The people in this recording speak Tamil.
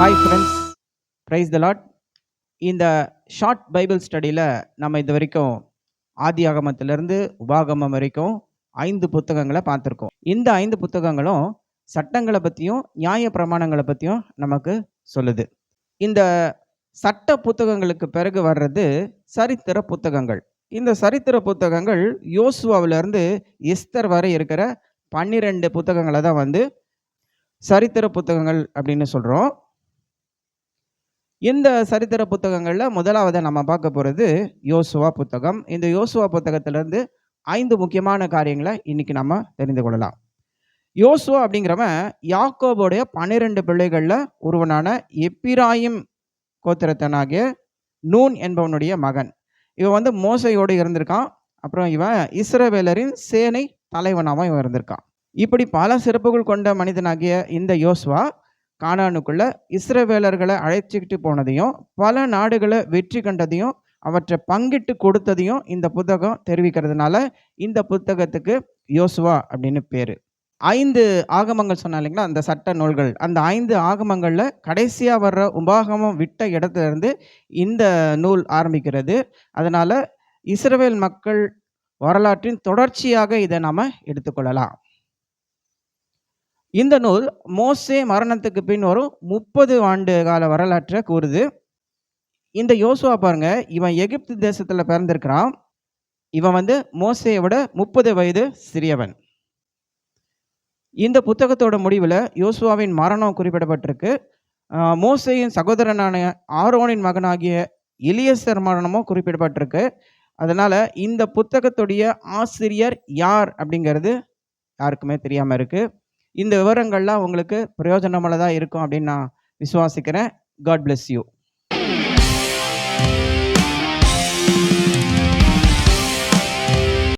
Hi friends, praise the Lord. இந்த ஷார்ட் பைபிள் ஸ்டடியில் நம்ம இது வரைக்கும் ஆதி ஆகமத்திலிருந்து உபாகமம் வரைக்கும் 5 புத்தகங்களை பார்த்துருக்கோம். இந்த 5 புத்தகங்களும் சட்டங்களை பற்றியும் நியாய பிரமாணங்களை பற்றியும் நமக்கு சொல்லுது. இந்த சட்ட புத்தகங்களுக்கு பிறகு வர்றது சரித்திர புத்தகங்கள். இந்த சரித்திர புத்தகங்கள் யோசுவாவிலிருந்து எஸ்தர் வரை இருக்கிற 12 புத்தகங்களை தான் சரித்திர புத்தகங்கள் அப்படின்னு சொல்கிறோம். இந்த சரித்திர புத்தகங்களில் முதலாவது நம்ம பார்க்க போகிறது யோசுவா புத்தகம். இந்த யோசுவா புத்தகத்திலேருந்து 5 முக்கியமான காரியங்களை இன்னைக்கு நம்ம தெரிந்து கொள்ளலாம். யோசுவா அப்படிங்கிறவன் யாக்கோபுடைய 12 பிள்ளைகளில் ஒருவனான எப்பிராயிம் கோத்திரத்தனாகிய நூன் என்பவனுடைய மகன். இவன் மோசையோடு இருந்திருக்கான். அப்புறம் இவன் இஸ்ரவேலரின் சேனை தலைவனாகவும் இவன் இருந்திருக்கான். இப்படி பல சிறப்புகள் கொண்ட மனிதனாகிய இந்த யோசுவா கானானுக்குள்ள இஸ்ரவேலர்களை அழைச்சிக்கிட்டு போனதையும் பல நாடுகளை வெற்றி கண்டதையும் அவற்றை பங்கிட்டு கொடுத்ததையும் இந்த புத்தகம் தெரிவிக்கிறதுனால இந்த புத்தகத்துக்கு யோசுவா அப்படின்னு பேர். 5 ஆகமங்கள் சொன்னா இல்லைங்களா, அந்த சட்ட நூல்கள். அந்த 5 ஆகமங்களில் கடைசியாக வர்ற உபாகமம் விட்ட இடத்துல இருந்து இந்த நூல் ஆரம்பிக்கிறது. அதனால இஸ்ரவேல் மக்கள் வரலாற்றின் தொடர்ச்சியாக இதை நாம் எடுத்துக்கொள்ளலாம். இந்த நூல் மோசே மரணத்துக்கு பின் வரும் 30 ஆண்டு கால வரலாற்றை கூறுது. இந்த யோசுவா பாருங்க, இவன் எகிப்து தேசத்தில் பிறந்திருக்கிறான். இவன் மோசேயை விட 30 வயது சிறியவன். இந்த புத்தகத்தோட முடிவில் யோசுவாவின் மரணம் குறிப்பிடப்பட்டிருக்கு. மோசேயின் சகோதரனான ஆரோனின் மகனாகிய எலியசர் மரணமும் குறிப்பிடப்பட்டிருக்கு. அதனால இந்த புத்தகத்துடைய ஆசிரியர் யார் அப்படிங்கிறது யாருக்குமே தெரியாமல் இருக்கு. இந்த விவரங்கள்லாம் உங்களுக்கு பிரயோஜனமுள்ளதாக இருக்கும் அப்படின்னு நான் விசுவாசிக்கிறேன். God bless you.